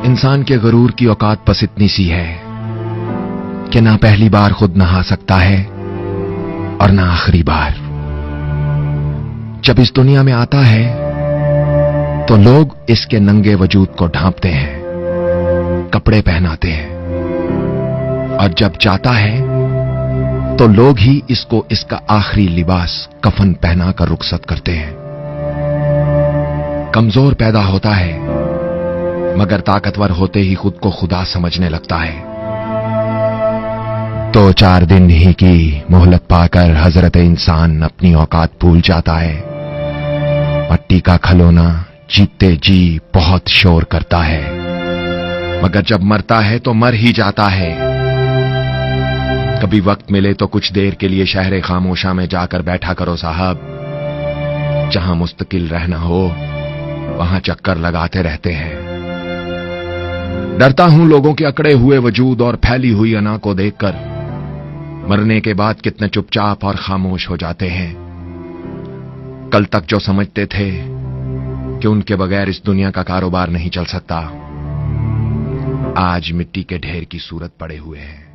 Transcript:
इंसान के गरूर की औकात बस इतनी सी है कि ना पहली बार खुद नहा सकता है और ना आखिरी बार। जब इस दुनिया में आता है तो लोग इसके नंगे वजूद को ढांपते हैं, कपड़े पहनाते हैं, और जब जाता है तो लोग ही इसको इसका आखिरी लिबास कफन पहनाकर रुखसत करते हैं। कमजोर पैदा होता है मगर ताकतवर होते ही खुद को खुदा समझने लगता है। 2-4 दिन ही की मोहलत पाकर हजरत इंसान अपनी औकात भूल जाता है। मट्टी का खिलौना जीतते जी बहुत शोर करता है, मगर जब मरता है तो मर ही जाता है। कभी वक्त मिले तो कुछ देर के लिए शहर खामोशा में जाकर बैठा करो साहब। जहां मुस्तकिल रहना हो वहां चक्कर लगाते रहते हैं। डरता हूं लोगों के अकड़े हुए वजूद और फैली हुई अना को देखकर। मरने के बाद कितने चुपचाप और खामोश हो जाते हैं। कल तक जो समझते थे कि उनके बगैर इस दुनिया का कारोबार नहीं चल सकता, आज मिट्टी के ढेर की सूरत पड़े हुए हैं।